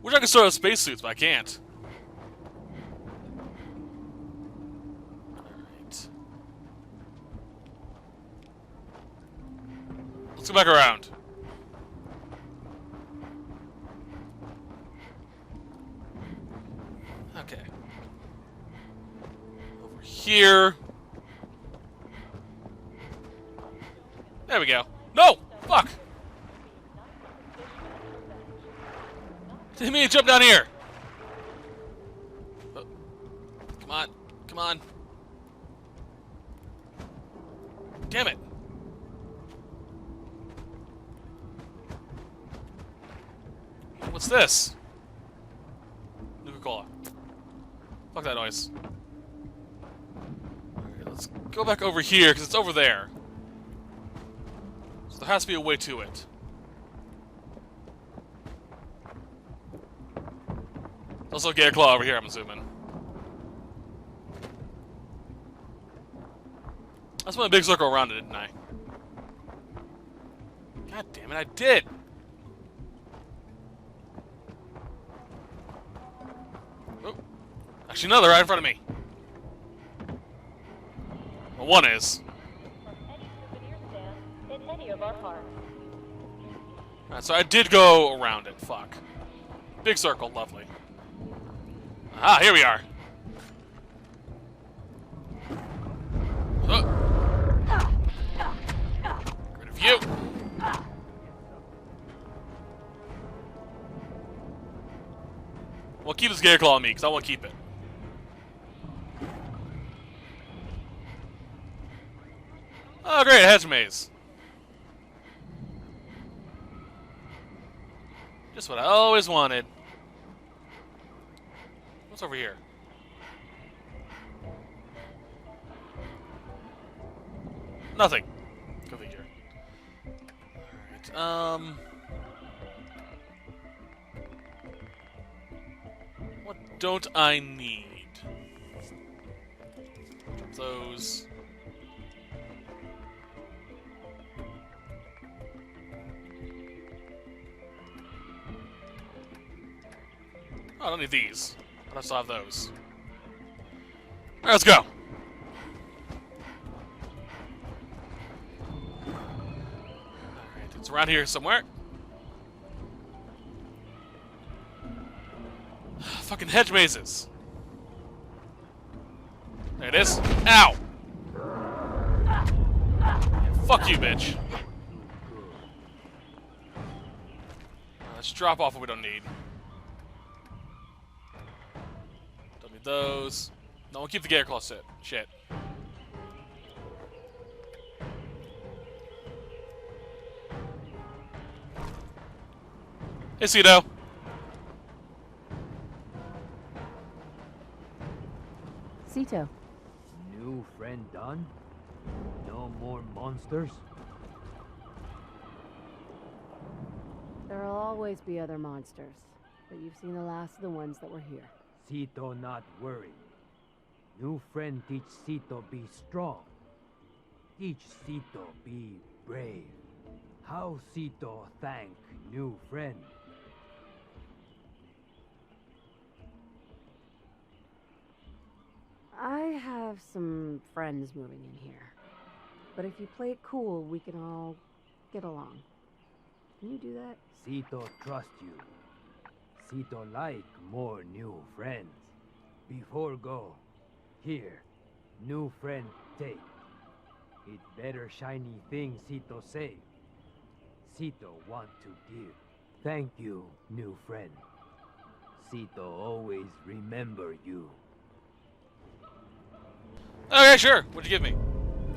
Wish I could start out spacesuits, but I can't. Alright. Let's go back around. Okay. Over here. There we go. No! Fuck! Didn't mean to jump down here. Oh. Come on. Come on. Damn it. What's this? Nuka Cola. Fuck that noise. Okay, let's go back over here, because it's over there. So there has to be a way to it. There's also a Gator Claw over here, I'm assuming. I just went a big circle around it, didn't I? God damn it, I did! Oh. Actually, no, they're right in front of me. Well, one is. Alright, so I did go around it. Fuck. Big circle, lovely. Ah, here we are. Get rid of you. Well, keep this Gator Claw on me, because I want to keep it. Oh, great, a hedge maze. Just what I always wanted. What's over here? Nothing. Go figure. Alright, what don't I need? Drop those. Oh, I don't need these. I still have those. Alright, let's go. Alright, it's around here somewhere. Fucking hedge mazes. There it is. Ow! Fuck you, bitch. Let's drop off what we don't need. Don't need those. No, we'll keep the Gator Claw set. Shit. Hey, Sendo. Sito. New friend done? No more monsters? There'll always be other monsters, but you've seen the last of the ones that were here. Sito not worried. New friend teach Sito be strong. Teach Sito be brave. How Sito thank new friend? I have some friends moving in here, but if you play it cool, we can all get along. Can you do that? Sito trust you. Sito like more new friends. Before go, here, new friend take. It better shiny thing Sito say. Sito want to give. Thank you, new friend. Sito always remember you. Okay, sure. What'd you give me?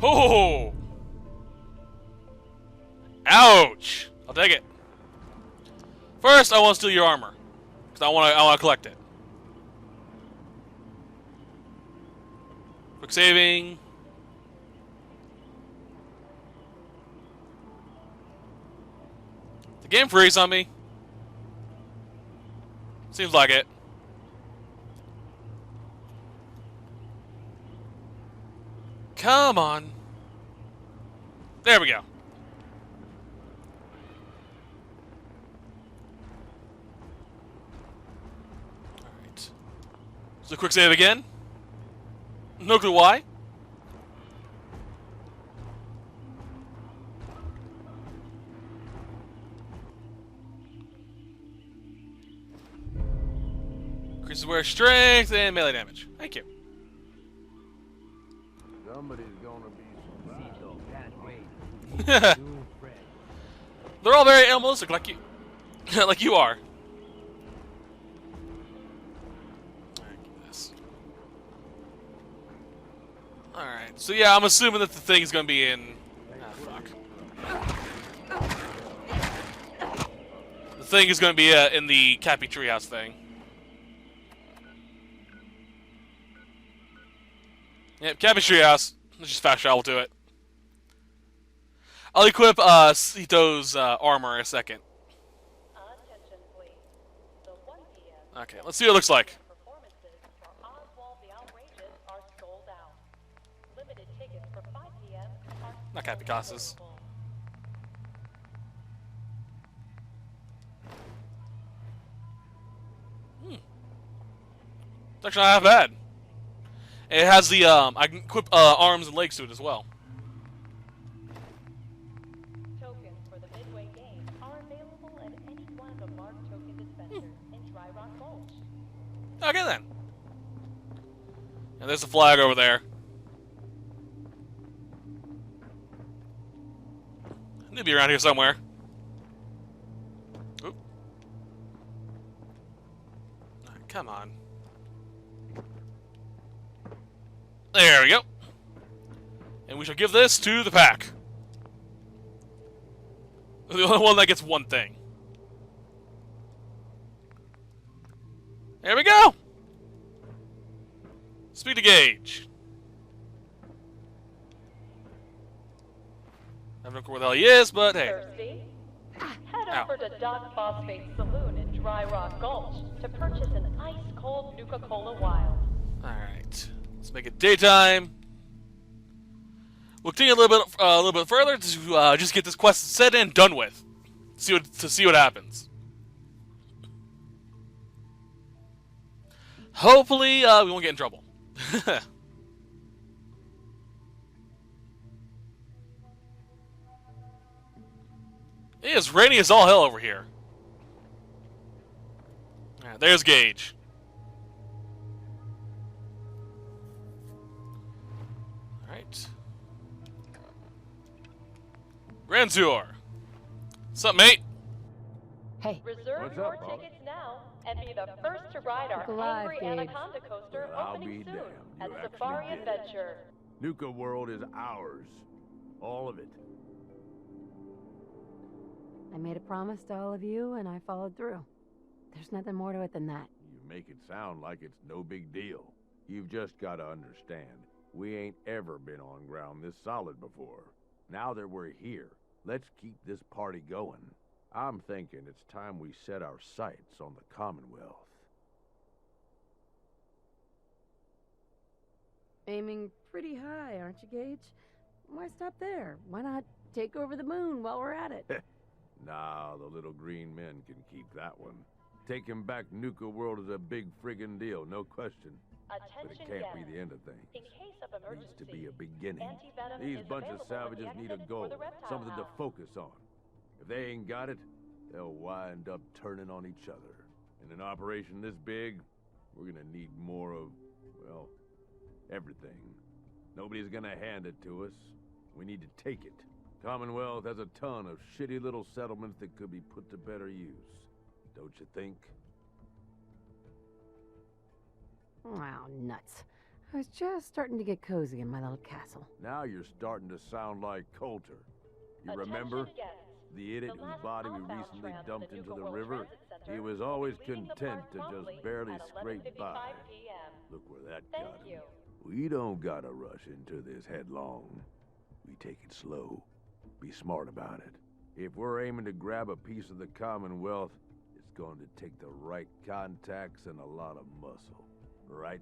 Oh! Ouch! I'll take it. First, I want to steal your armor, because I want to collect it. Quick saving. The game freeze on me. Seems like it. Come on. There we go. So quick save again. No clue why. Increases wear strength and melee damage. Thank you. Somebody's gonna be surprised. Sito can't wait. New friend. They're all very animalistic, like you, like you are. All right. So yeah, I'm assuming that the thing is gonna be in. Ah, fuck. The thing is gonna be in the Cappy Treehouse thing. Yep, Cappy Treehouse. Let's just fast travel to it. I'll equip Sito's armor in a second. Attention, please. The 1 p.m. Okay, let's see what it looks like. performances for Oswald the Outrageous are sold out. Limited tickets for 5 p.m. are Not Cappy still Casas. available. It's actually not half bad. It has the I can equip arms and legs to it as well. Tokens for the Midway game are available at any one of the marked token dispensers in Dry Rock Gulch. Okay then. And there's the flag over there. It'll be around here somewhere. Oop. Alright, come on. There we go. And we shall give this to the pack. The only one that gets one thing. There we go. Speed to gauge. I don't know where the hell he is, but hey. Thirsty? Head Ow. over to Doc Phosphate Saloon in Dry Rock Gulch to purchase an ice-cold Nuka-Cola Wild. Alright. Let's make it daytime. We'll continue a little bit further to just get this quest set and done with. To see what happens. Hopefully, we won't get in trouble. It is rainy as all hell over here. Alright, there's Gage. Alright. Ranzur. What's up, mate? Hey, Reserve What's your up, Bob? tickets now and be the first to ride our Look alive, Angry Gage. Anaconda coaster Well, I'll opening be soon damned. at You actually Safari did. Adventure. Nuka World is ours. All of it. I made a promise to all of you, and I followed through. There's nothing more to it than that. You make it sound like it's no big deal. You've just got to understand, we ain't ever been on ground this solid before. Now that we're here, let's keep this party going. I'm thinking it's time we set our sights on the Commonwealth. Aiming pretty high, aren't you, Gage? Why stop there? Why not take over the moon while we're at it? Nah, the little green men can keep that one. Taking back Nuka World is a big friggin' deal, no question. But it Attention can't be guests. the end of things. In case of Needs emergency, to be a beginning. antivenom These is bunch of available at the savages need a exit goal, for the reptile something to house. focus on. If they ain't got it, they'll wind up turning on each other. In an operation this big, we're gonna need more of, well, everything. Nobody's gonna hand it to us. We need to take it. Commonwealth has a ton of shitty little settlements that could be put to better use. Don't you think? Wow, nuts. I was just starting to get cozy in my little castle. Now you're starting to sound like Coulter. You Attention remember? guests. The idiot The whose last body we outbound recently tram to dumped the into Nuka the World river? Transit Center He was will always be leaving the content park to just promptly barely at scrape 11:55 by. p.m. Look where that Thank got him. you. We don't gotta rush into this headlong. We take it slow. Be smart about it. If we're aiming to grab a piece of the Commonwealth, it's going to take the right contacts and a lot of muscle. Right?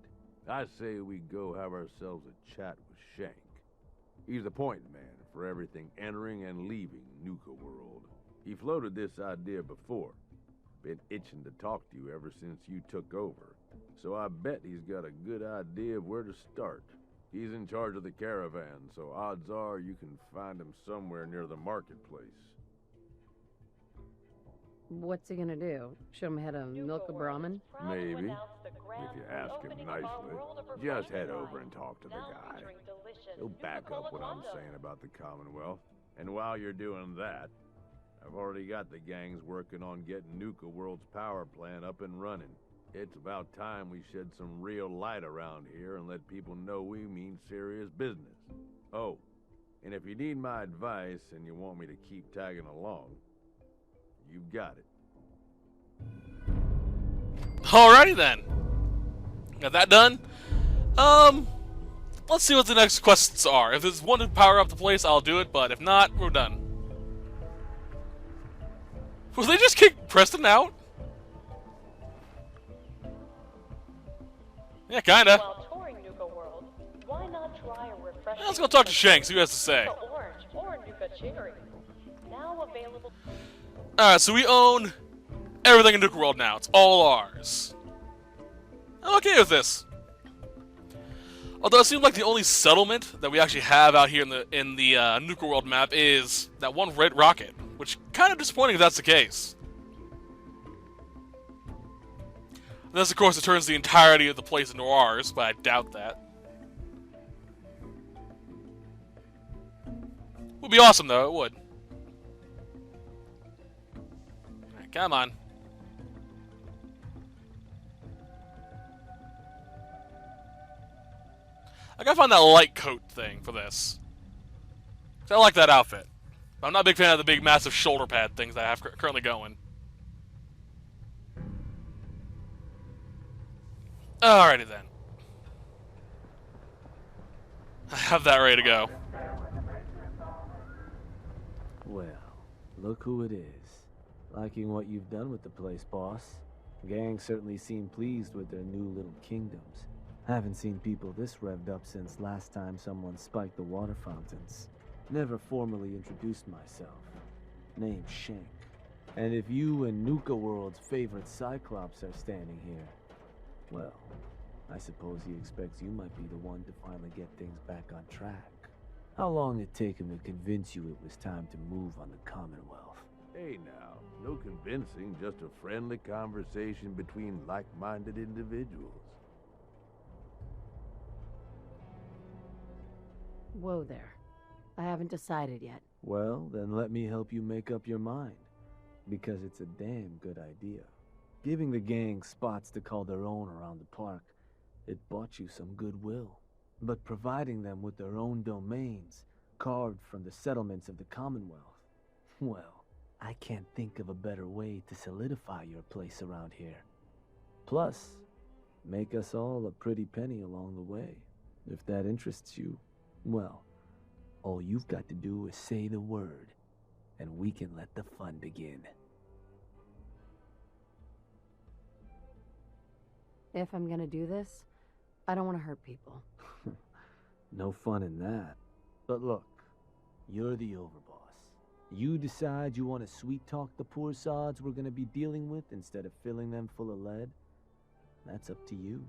I say we go have ourselves a chat with Shank. He's the point man for everything entering and leaving Nuka World. He floated this idea before. Been itching to talk to you ever since you took over. so I bet he's got a good idea of where to start. He's in charge of the caravan, so odds are you can find him somewhere near the marketplace. What's he gonna do? Show him how to milk a Brahmin? Maybe. If you ask him nicely, just head over and talk to the guy. He'll back up what I'm saying about the Commonwealth. And while you're doing that, I've already got the gangs working on getting Nuka World's power plant up and running. It's about time we shed some real light around here and let people know we mean serious business. Oh, and if you need my advice and you want me to keep tagging along, you've got it. Alrighty then. Got that done. Let's see what the next quests are. If there's one to power up the place, I'll do it, but if not, we're done. Will they just kick Preston out? Yeah, kinda. While touring Nuka World, why not try a refreshing Let's go talk to Shank, see what he has to say. Nuka Orange or Nuka Cherry. Now available. Alright, so we own everything in Nuka World now. It's all ours. I'm okay with this. Although it seems like the only settlement that we actually have out here in the Nuka World map is that one red rocket, which kind of disappointing if that's the case. Unless, of course, it turns the entirety of the place into ours, but I doubt that. Would be awesome, though. It would. Alright, come on. I gotta find that light coat thing for this. I like that outfit. But I'm not a big fan of the big, massive shoulder pad things that I have currently going. Alrighty then. I have that ready to go. Well, look who it is. Liking what you've done with the place, boss. Gang certainly seem pleased with their new little kingdoms. Haven't seen people this revved up since last time someone spiked the water fountains. Never formally introduced myself. Name's Shank. And if you and Nuka World's favorite Cyclops are standing here, well, I suppose he expects you might be the one to finally get things back on track. How long it take him to convince you it was time to move on the Commonwealth? Hey now, no convincing, just a friendly conversation between like-minded individuals. Whoa there. I haven't decided yet. Well, then let me help you make up your mind. Because it's a damn good idea. Giving the gang spots to call their own around the park, it bought you some goodwill. But providing them with their own domains, carved from the settlements of the Commonwealth, well, I can't think of a better way to solidify your place around here. Plus, make us all a pretty penny along the way. If that interests you, well, all you've got to do is say the word, and we can let the fun begin. If I'm gonna do this, I don't want to hurt people. No fun in that. But look, you're the overboss. You decide you want to sweet-talk the poor sods we're gonna be dealing with instead of filling them full of lead. That's up to you.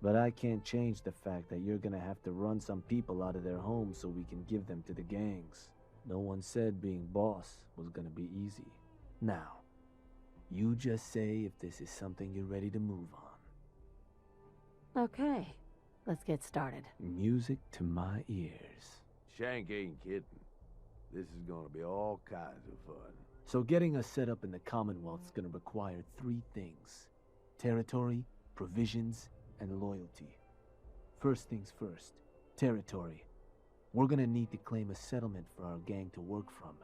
But I can't change the fact that you're gonna have to run some people out of their homes so we can give them to the gangs. No one said being boss was gonna be easy. Now, you just say if this is something you're ready to move on. Okay, let's get started. Music to my ears. Shank ain't kidding. This is gonna be all kinds of fun. So getting us set up in the Commonwealth's gonna require 3 things. Territory, provisions, and loyalty. First things first, territory. We're gonna need to claim a settlement for our gang to work from,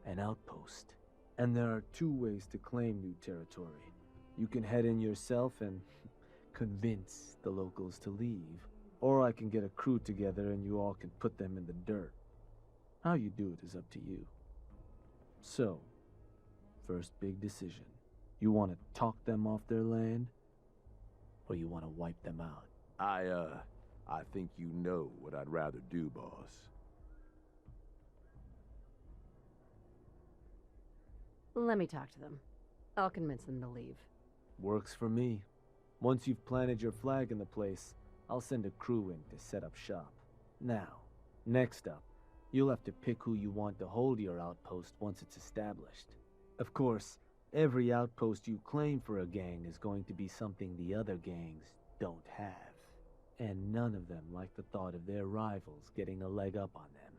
an outpost. And there are 2 ways to claim new territory. You can head in yourself and convince the locals to leave, or I can get a crew together and you all can put them in the dirt. How you do it is up to you. So, first big decision. You want to talk them off their land, or you want to wipe them out? I think you know what I'd rather do, boss. Let me talk to them. I'll convince them to leave. Works for me. Once you've planted your flag in the place, I'll send a crew in to set up shop. Now, next up, you'll have to pick who you want to hold your outpost once it's established. Of course, every outpost you claim for a gang is going to be something the other gangs don't have. And none of them like the thought of their rivals getting a leg up on them.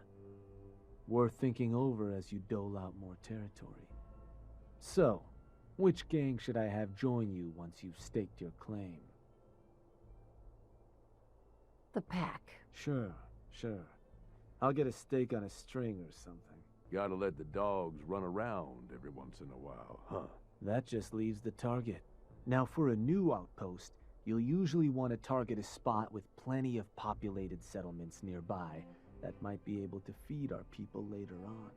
Worth thinking over as you dole out more territory. So, which gang should I have join you once you've staked your claim? The pack. Sure. I'll get a stake on a string or something. Gotta let the dogs run around every once in a while, huh? That just leaves the target. Now for a new outpost, you'll usually want to target a spot with plenty of populated settlements nearby that might be able to feed our people later on.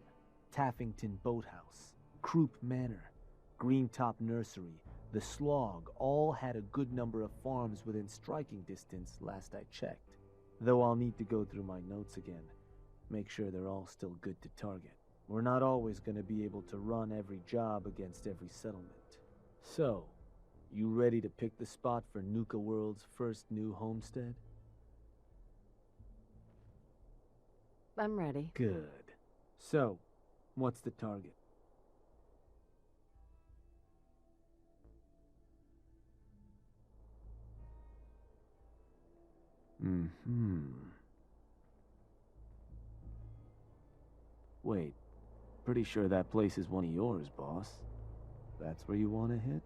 Taffington Boathouse, Croup Manor, Greentop Nursery, the Slog all had a good number of farms within striking distance last I checked. Though I'll need to go through my notes again, make sure they're all still good to target. We're not always going to be able to run every job against every settlement. So, you ready to pick the spot for Nuka World's first new homestead? I'm ready. Good. So, what's the target? Wait, pretty sure that place is one of yours, boss. That's where you want to hit?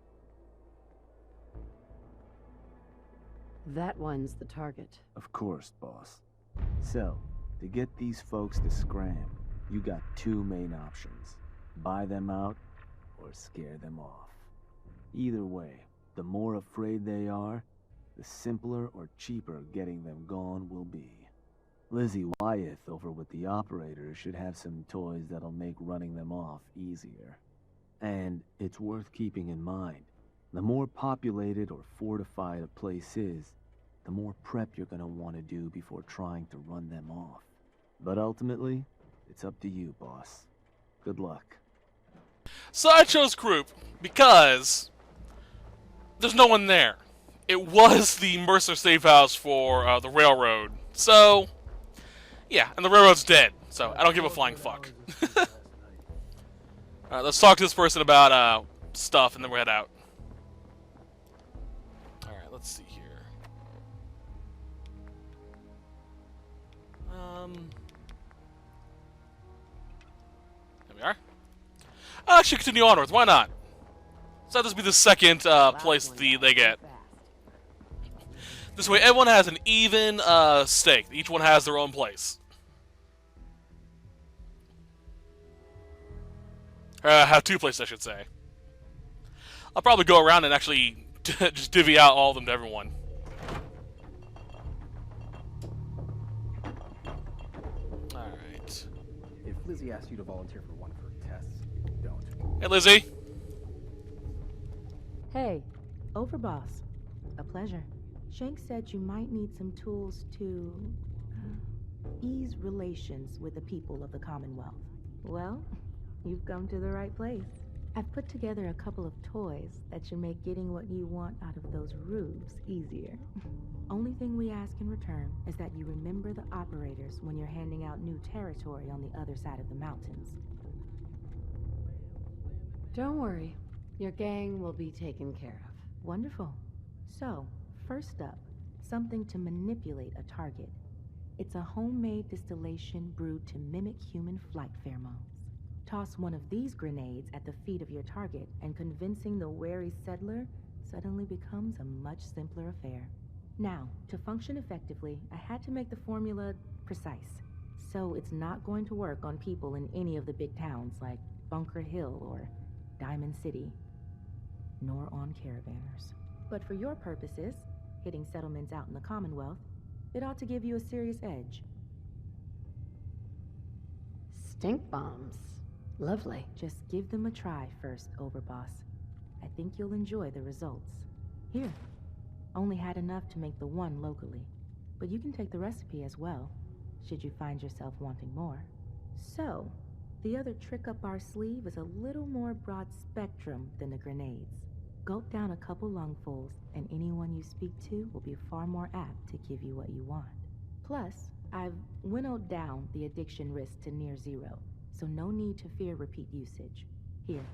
That one's the target. Of course, boss. So, to get these folks to scram, you got two main options. Buy them out, or scare them off. Either way, the more afraid they are, the simpler or cheaper getting them gone will be. Lizzie Wyeth over with the operators should have some toys that'll make running them off easier. And it's worth keeping in mind, the more populated or fortified a place is, the more prep you're gonna want to do before trying to run them off. But ultimately, it's up to you, boss. Good luck. So I chose Croup because there's no one there. It was the Mercer safe house for the railroad. So, yeah, and the railroad's dead. So I don't give a flying fuck. Alright, let's talk to this person about stuff and then we'll head out. Alright, let's see here. There we are. I'll actually continue onwards, why not? So that'll just be the second place they get. This way everyone has an even stake. Each one has their own place. Have two places, I should say. I'll probably go around and actually just divvy out all of them to everyone. Alright. If Lizzie asks you to volunteer for one of her tests, don't. Hey, Lizzie. Hey, Overboss. A pleasure. Shank said you might need some tools to ease relations with the people of the Commonwealth. Well, you've come to the right place. I've put together a couple of toys that should make getting what you want out of those roofs easier. Only thing we ask in return is that you remember the operators when you're handing out new territory on the other side of the mountains. Don't worry. Your gang will be taken care of. Wonderful. So, first up, something to manipulate a target. It's a homemade distillation brewed to mimic human flight pheromones. Toss one of these grenades at the feet of your target, and convincing the wary settler suddenly becomes a much simpler affair. Now, to function effectively, I had to make the formula precise. So it's not going to work on people in any of the big towns like Bunker Hill or Diamond City, nor on caravanners. But for your purposes, hitting settlements out in the Commonwealth, it ought to give you a serious edge. Stink bombs. Lovely. Just give them a try first, Overboss. I think you'll enjoy the results. Here, only had enough to make the one locally, but you can take the recipe as well, should you find yourself wanting more. So, the other trick up our sleeve is a little more broad spectrum than the grenades. Gulp down a couple lungfuls, and anyone you speak to will be far more apt to give you what you want. Plus, I've winnowed down the addiction risk to near zero, so no need to fear repeat usage. Here,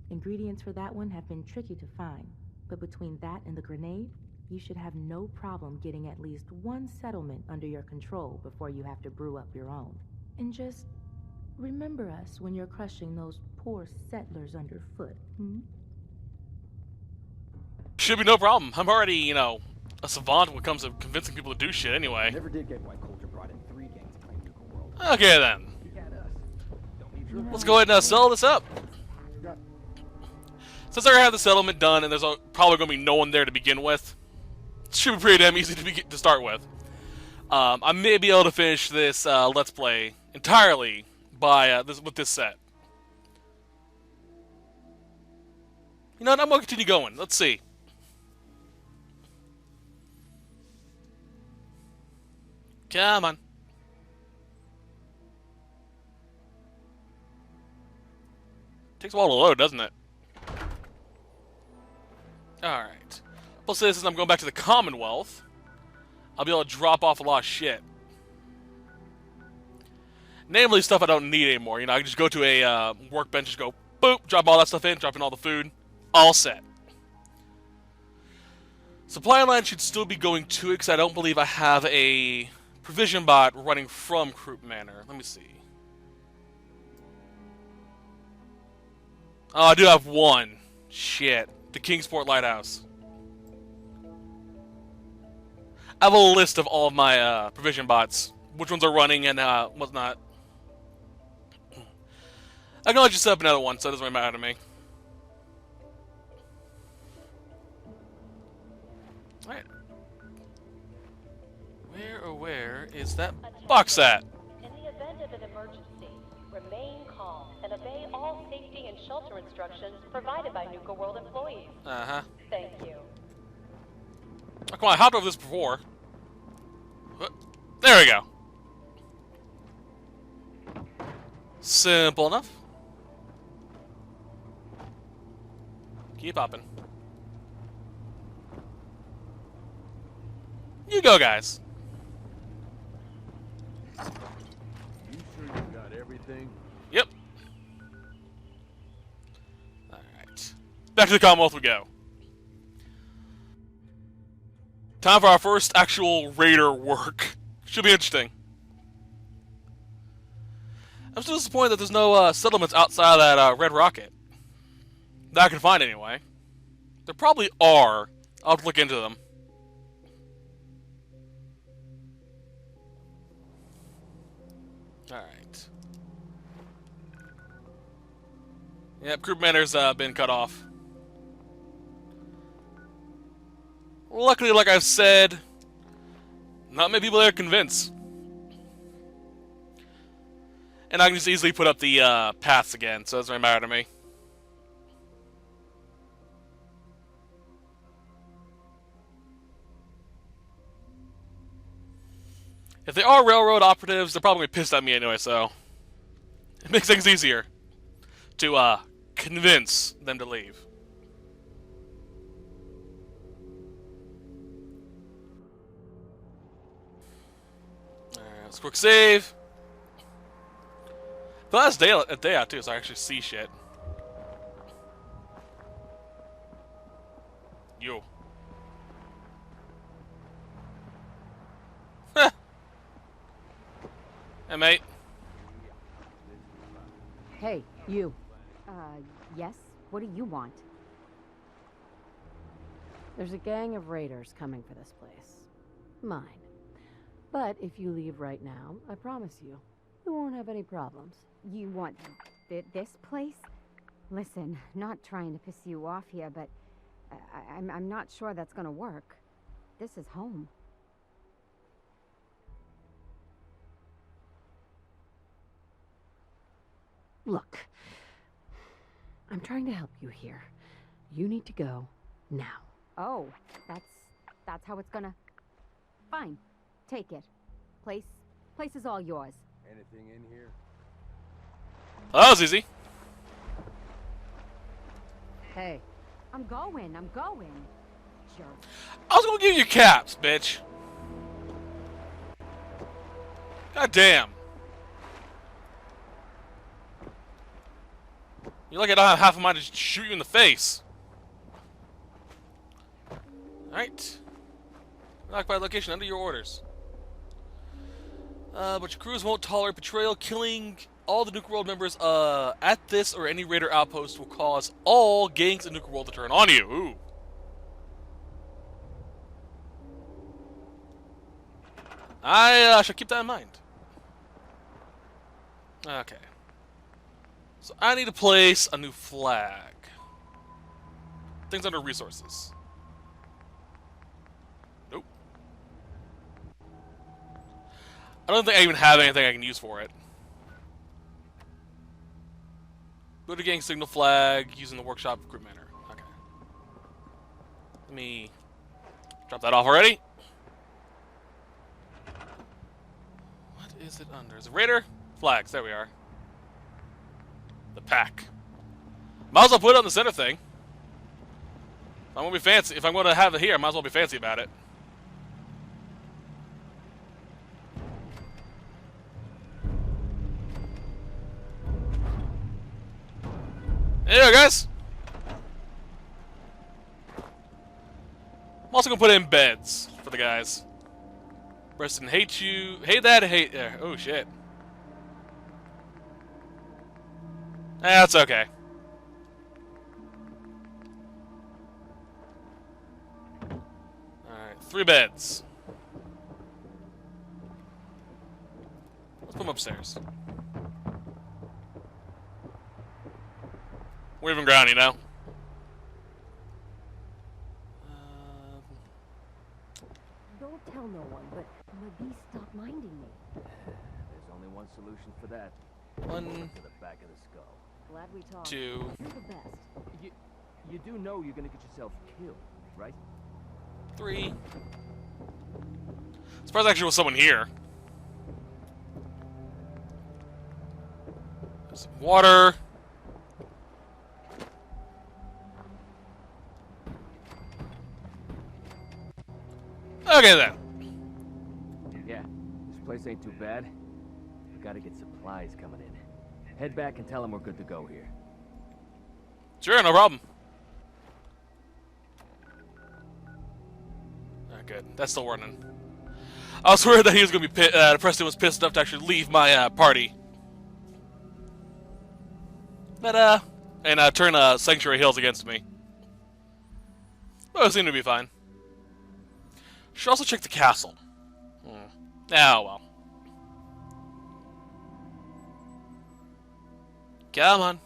ingredients for that one have been tricky to find, but between that and the grenade, you should have no problem getting at least one settlement under your control before you have to brew up your own. And just remember us when you're crushing those poor settlers underfoot, hmm? Should be no problem. I'm already, you know, a savant when it comes to convincing people to do shit anyway. Never did get why Coulter brought in 3 gangs to claim Nuka World. Okay then. You got us. Don't need your Let's go ahead and sell this up. Since I already have the settlement done and there's probably going to be no one there to begin with, it should be pretty damn easy to start with. I may be able to finish this Let's Play entirely by with this set. You know what? I'm going to continue going. Let's see. Come on. Takes a while to load, doesn't it? Alright. Plus this is I'm going back to the Commonwealth. I'll be able to drop off a lot of shit. Namely stuff I don't need anymore. You know, I can just go to a workbench, just go, boop, drop all that stuff in, drop in all the food. All set. Supply line should still be going to it, because I don't believe I have a provision bot running from Croup Manor. Let me see. Oh, I do have one. Shit. The Kingsport Lighthouse. I have a list of all of my provision bots. Which ones are running and what's not. I can let you set up another one, so it doesn't really matter to me. Alright. Where is that box at? In the event of an emergency, remain calm and obey all safety and shelter instructions provided by Nuka World employees. Uh-huh. Thank you. Oh, come on, I hopped over this before. There we go. Simple enough. Keep hopping. You go, guys. You sure you got everything? Yep. Alright. Back to the Commonwealth we go. Time for our first actual raider work. Should be interesting. I'm still disappointed that there's no settlements outside of that Red Rocket. That I can find anyway. There probably are. I'll have to look into them. Alright. Yep, Croup Manor's been cut off. Luckily, like I've said, not many people there convince. And I can just easily put up the paths again, so it doesn't really matter to me. If they are railroad operatives, they're probably pissed at me anyway, so it makes things easier to convince them to leave. Alright, let's quick save. The last day, a day out too, so I actually see shit. Yo. Hey, mate. Hey, you. Yes? What do you want? There's a gang of raiders coming for this place. Mine. But if you leave right now, I promise you, we won't have any problems. You want this place? Listen, not trying to piss you off here, but I'm not sure that's gonna work. This is home. Look, I'm trying to help you here. You need to go now. Oh, that's how it's gonna... Fine, take it. Place is all yours. Anything in here? Oh, that was easy. Hey, I'm going. Jerk. I was gonna give you caps, bitch. God damn. You're lucky I don't have half a mind to just shoot you in the face. Alright. Occupied location under your orders. But your crews won't tolerate betrayal. Killing all the Nuka World members at this or any raider outpost will cause all gangs in Nuka World to turn on you. Ooh. I should keep that in mind. Okay. So I need to place a new flag. Things under resources. Nope. I don't think I even have anything I can use for it. Go to gang signal flag using the workshop group manner. Okay. Let me drop that off already. What is it under? Is it Raider? Flags. There we are. The pack. Might as well put it on the center thing. If I'm gonna be fancy, if I'm gonna have it here, I might as well be fancy about it. There you go, guys. I'm also gonna put in beds for the guys. Preston, hate you. Hate that. Hate there. Oh shit. That's okay. Alright, 3 beds. Let's put them upstairs. We're even ground, you know? Don't tell no one, but my beast stopped minding me. There's only one solution for that. 1, To the back of the skull. Glad we talked. 2. You're the best. You do know you're gonna get yourself killed, right? 3. Surprised actually was someone here. There's some water. Okay then. Yeah, this place ain't too bad. We gotta get supplies coming in. Head back and tell them we're good to go here. Sure, no problem. Alright, good. That's still running. I was worried that he was going to be Preston was pissed enough to actually leave my party. But, and turn Sanctuary Hills against me. But it seemed to be fine. Should also check the castle. Oh, well. Come on.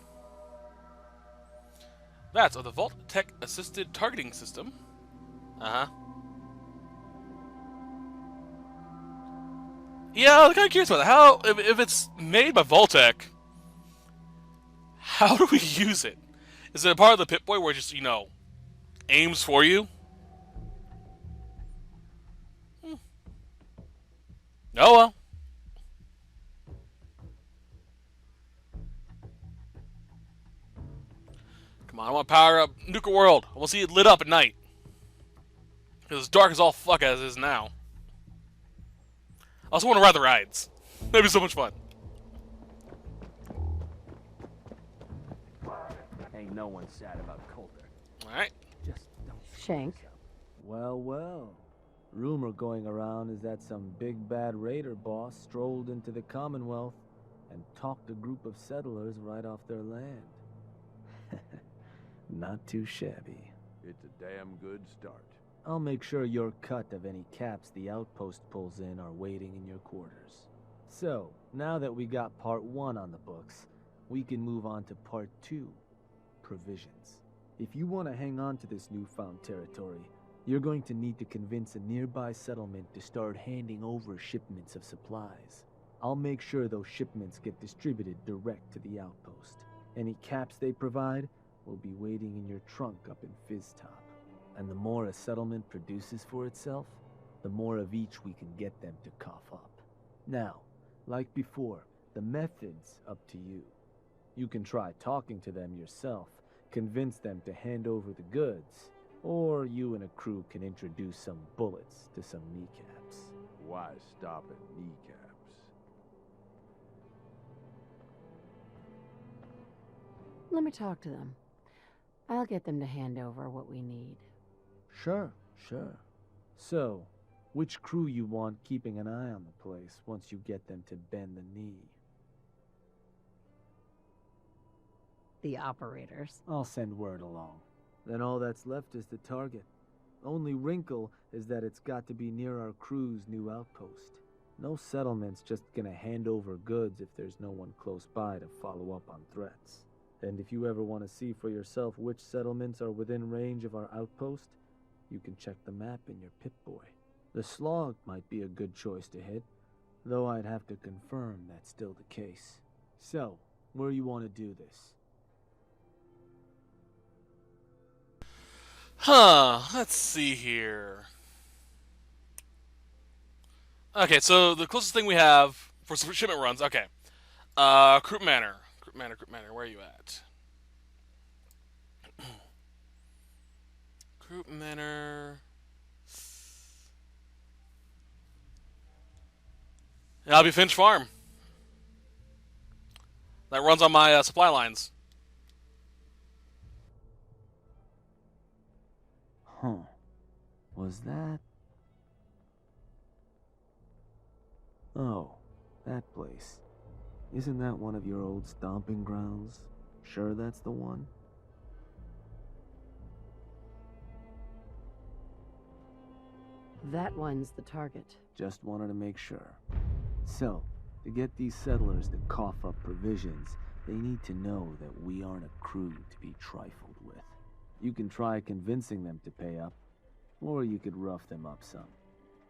That's the Vault-Tec assisted targeting system. Uh-huh. Yeah, I'm kind of curious about that. How, if it's made by Vault-Tec, how do we use it? Is it a part of the Pip-Boy where it just, you know, aims for you? Oh well. Come on, I want to power up Nuka World. I want to see it lit up at night. Because it's dark as all fuck as it is now. I also want to ride the rides. That'd be so much fun. Ain't no one sad about Coulter. Alright. Just don't Shank. Well, well. Rumor going around is that some big bad raider boss strolled into the Commonwealth and talked a group of settlers right off their land. Not too shabby. It's a damn good start. I'll make sure your cut of any caps the outpost pulls in are waiting in your quarters. So, now that we got part 1 on the books, we can move on to part 2, provisions. If you want to hang on to this newfound territory, you're going to need to convince a nearby settlement to start handing over shipments of supplies. I'll make sure those shipments get distributed direct to the outpost. Any caps they provide will be waiting in your trunk up in Fizztop. And the more a settlement produces for itself, the more of each we can get them to cough up. Now, like before, the method's up to you. You can try talking to them yourself, convince them to hand over the goods, or you and a crew can introduce some bullets to some kneecaps. Why stop at kneecaps? Let me talk to them. I'll get them to hand over what we need. Sure. So, which crew you want keeping an eye on the place once you get them to bend the knee? The operators. I'll send word along. Then all that's left is the target. Only wrinkle is that it's got to be near our crew's new outpost. No settlement's just gonna hand over goods if there's no one close by to follow up on threats. And if you ever want to see for yourself which settlements are within range of our outpost, you can check the map in your Pip-Boy. The Slog might be a good choice to hit, though I'd have to confirm that's still the case. So, where you want to do this? Let's see here. Okay, so the closest thing we have for shipment runs, okay. Croup Manor. Croup Manor, where are you at? Croup Manor. Yeah, I'll be Finch Farm. That runs on my supply lines. Huh. Was that... Oh, that place. Isn't that one of your old stomping grounds? Sure that's the one? That one's the target. Just wanted to make sure. So, to get these settlers to cough up provisions, they need to know that we aren't a crew to be trifled with. You can try convincing them to pay up, or you could rough them up some.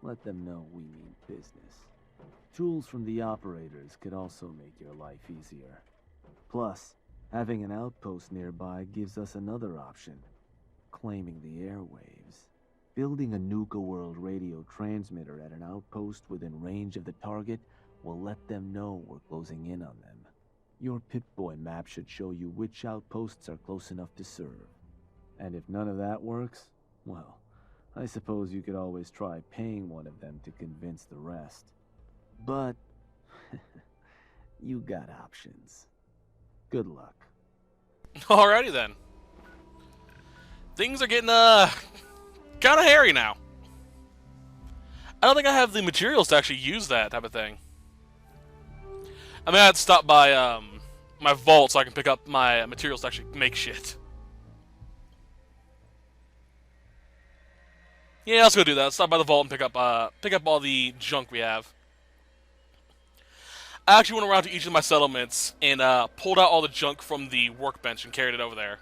Let them know we mean business. Tools from the operators could also make your life easier. Plus, having an outpost nearby gives us another option: claiming the airwaves. Building a Nuka World radio transmitter at an outpost within range of the target will let them know we're closing in on them. Your Pip-Boy map should show you which outposts are close enough to serve. And if none of that works, well, I suppose you could always try paying one of them to convince the rest. But you got options. Good luck. Alrighty then. Things are getting kind of hairy now. I don't think I have the materials to actually use that type of thing. I mean, I had to stop by my vault so I can pick up my materials to actually make shit. Yeah, let's go do that. Let's stop by the vault and pick up all the junk we have. I actually went around to each of my settlements and pulled out all the junk from the workbench and carried it over there.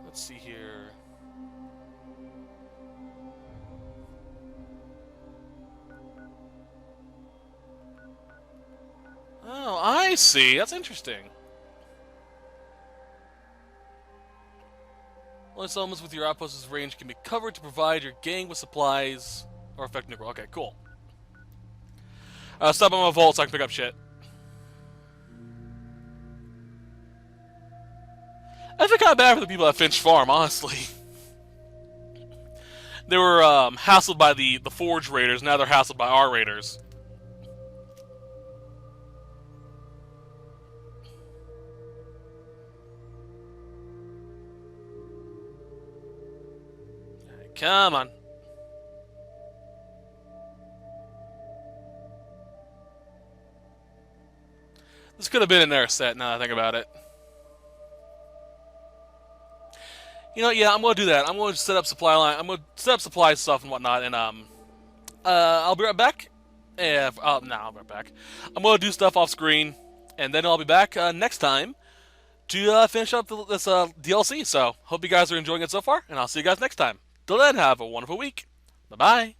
Let's see here. Oh, I see. That's interesting. Only settlements with your outpost's range can be covered to provide your gang with supplies or affect Nuka. Okay, cool. Stop by my vault so I can pick up shit. I feel kind of bad for the people at Finch Farm, honestly. They were hassled by the Forge Raiders, now they're hassled by our Raiders. Right, come on. This could have been in their set, now that I think about it. You know, yeah, I'm going to do that. I'm going to set up supply line. I'm going to set up supply stuff and whatnot, and I'll be right back. No, I'll be right back. I'm going to do stuff off screen, and then I'll be back next time to finish up this DLC. So, hope you guys are enjoying it so far, and I'll see you guys next time. Till then, have a wonderful week. Bye-bye.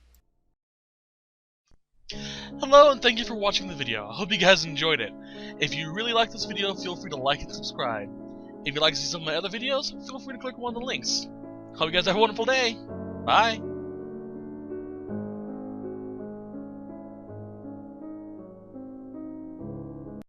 Hello, and thank you for watching the video. I hope you guys enjoyed it. If you really like this video, feel free to like and subscribe. If you'd like to see some of my other videos, feel free to click one of the links. Hope you guys have a wonderful day. Bye.